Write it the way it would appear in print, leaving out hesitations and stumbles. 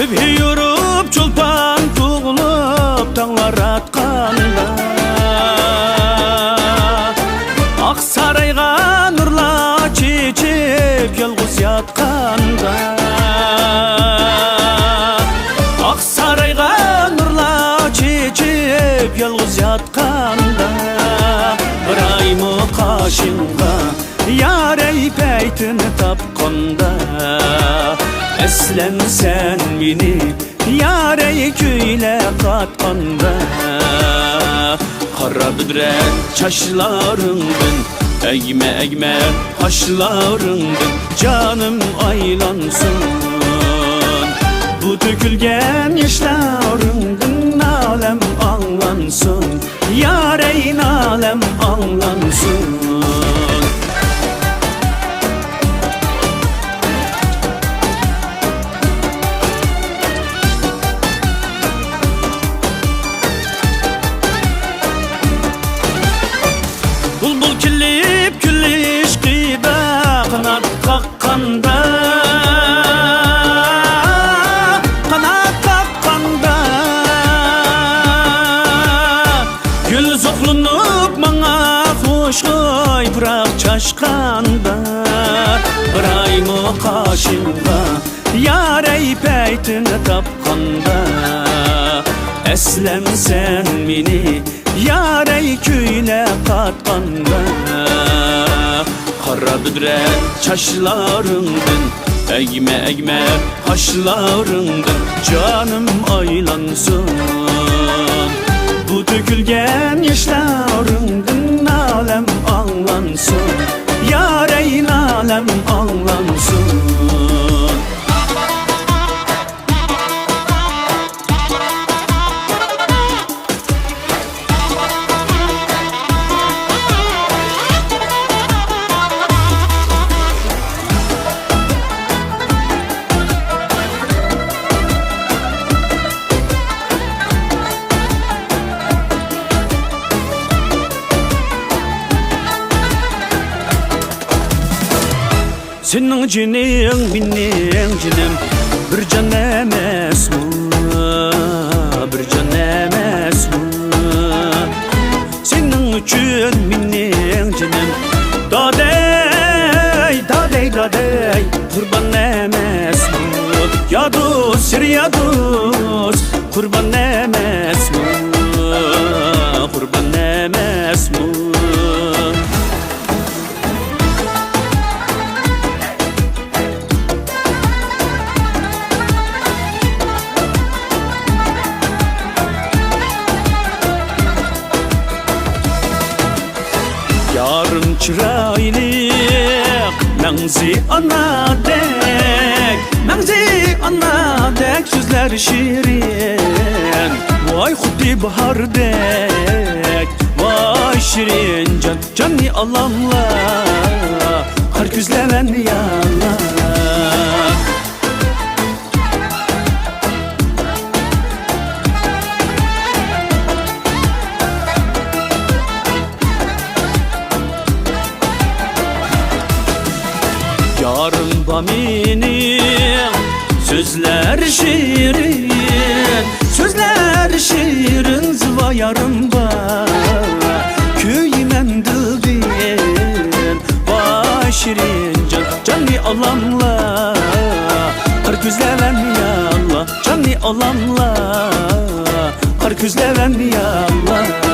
Sübhi yürüp çulpan tuğulup tağlar atqanda, Aksarayga nurla çiçip yalğız yatqanda, Aksarayga nurla çiçip yalğız yatqanda, bir ayımı kaşınga yarey peytini tapqanda, Eslem sen beni yarey küyle katqanda, Kara büdret çaşlarındın, egme haşlarındın, Canım aylansın. Bu dökülgen yaşlarındın, alem anlansın, Yareyn alem anlansın. Bulbul killip külli işkida kanat kakkanda, kanat kakkanda, Gül zoklunup mana hoşgay bırak çaşkanda, Birayımı kaşınga yarey peytini tapkanda, Eslem sen meni yarey küyle katqanda, Kara büdret çaşlarındın, egme haşlarındın, Canım aylansın. Bu dökülgen yaşlarındın, alem anlansın, Yareyn alem anlansın. Senin cinin benim cinim bir can emes mi, bir can emes mi? Senin üçün benim cinim dadey kurban emes mi? Ya dost kurban emes mi? Kurban emes mi? Yarım çıraylık Mengzi ana dek sözler şirin, Vay huddi bahar dek, Vay şirin canni alamla, Kar küzleven yalla. Yarın bamini sözler şirin zıva yarın ba köymen dildin, Vay şirin canni alamla, Kar küzleven yalla, canni alamla, Kar küzleven yalla.